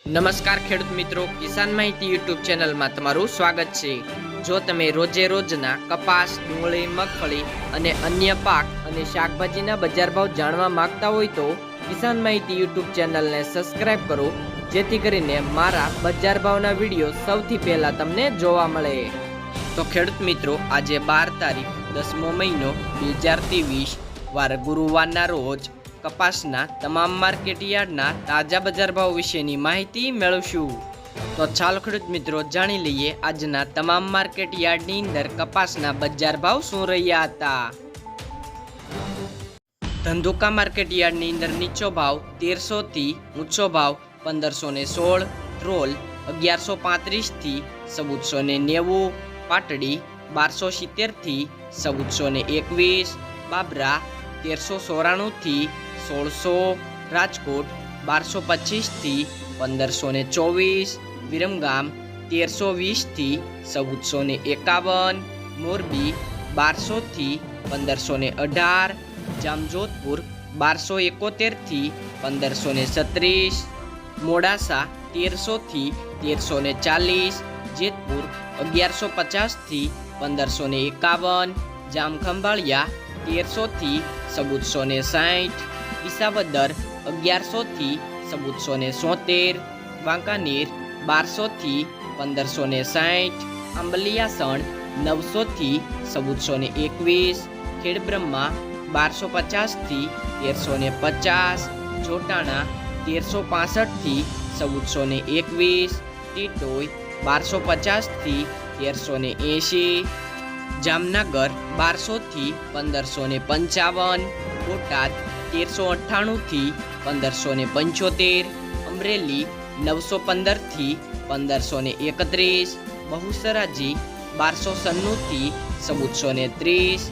નમસ્કાર ખેડૂત મિત્રો, કિસાન માહિતી યુટ્યુબ ચેનલમાં તમારું સ્વાગત છે। જો તમે રોજે રોજના કપાસ, ડુંગળી, મગફળી અને અન્ય પાક અને શાકભાજીના બજાર ભાવ જાણવા માંગતા હોય તો કિસાન માહિતી યુટ્યુબ ચેનલને સબસ્ક્રાઇબ કરો, જેથી કરીને મારા બજાર ભાવના વિડીયો સૌથી પહેલા તમને જોવા મળે। તો ખેડૂત મિત્રો, આજે 12 તારીખ 10મો મહિનો 2023 વાર ગુરુવારના રોજ કપાસના તમામ માર્કેટ યાર્ડના તાજા બજાર ભાવ વિશેની માહિતી મેળવશું। તો ચાલો ખેડૂત મિત્રો, જાણી લઈએ આજના તમામ માર્કેટ યાર્ડની અંદર કપાસના બજાર ભાવ શું રહ્યા હતા। ધંધુકા માર્કેટ યાર્ડની અંદર નીચો ભાવ 1300 થી ઊંચો ભાવ 1516, ધ્રોલ 1135 થી 1490, પાટડી 1270 થી 1421, બાબરા 1394 થી 1600, રાજકોટ 1225 થી 1524, વિરમગામ 1320 થી 1451, મોરબી 1200 થી 1518, જામજોધપુર 1271 થી 1536, મોડાસા 1300 થી 1340, જેતપુર 1150 થી 1551, જામખંભાળિયા 1300 થી 1460, વિસાવદર 1100 થી 1470, વાંકાનેર 1200 થી 1560, આંબલિયાસણ 900 થી 1421, ખેડબ્રહ્મા 1250 થી 1350, જોટાણા 1365 થી 1421, ટીટોઈ 1250 થી 1380, જામનગર 1200 થી 1555, બોટાદ 1398 થી 1575, અમરેલી 915 થી 1531, બહુસરાજી 1290 થી 1430,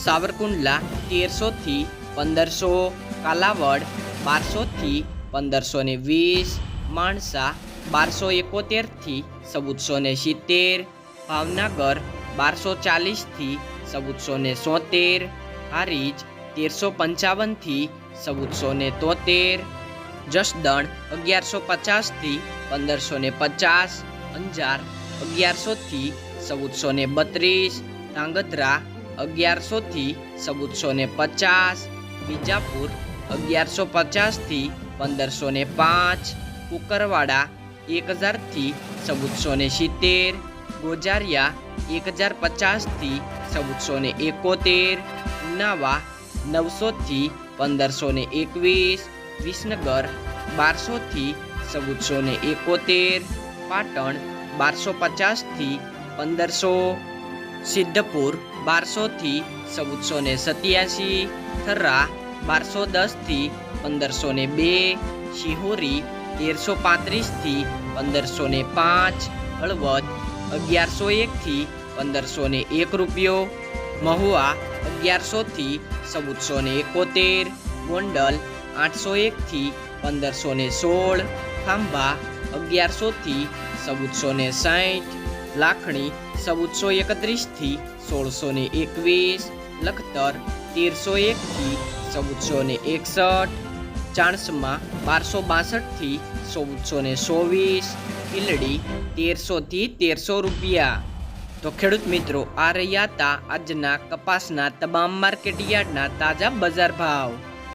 સાવરકુંડલા 1300 થી 1500, કાલાવડ 1200 થી 1520, માણસા 1271 થી 1470, ભાવનગર 1240 થી 1470, હારીજ 1355 થી 1473, જસદણ 1150 થી 1550, અંજાર 1100 થી 1432, ધાંગધ્રા 1100 થી 1450, વિજાપુર 1150 થી 1505, કુકરવાડા 1000 થી 1470, ગોજારિયા 1050 થી 1471, ઉનાવા 900 થી 1521, વિસનગર 1200 થી 1471, પાટણ 1250 થી 1500, સિદ્ધપુર 1200 થી 1487, થરા 1210 થી 1502, શિહોરી 1335 થી 1505, હળવદ 1101 થી 1501 રૂપિયો, મહુવા 1100 થી 1471, ગોંડલ 801 થી 1516, ખાંભા 1100 થી 1460, લાખણી 1431 થી 1621, લખતર 1301 થી 1461, ચાણસમા 1262 થી 1424, પીલડી 1300 થી 1300 રૂપિયા। તો ખેડૂત મિત્રો, આ રહ્યા હતા આજના કપાસના તમામ માર્કેટ યાર્ડના તાજા બજાર ભાવ।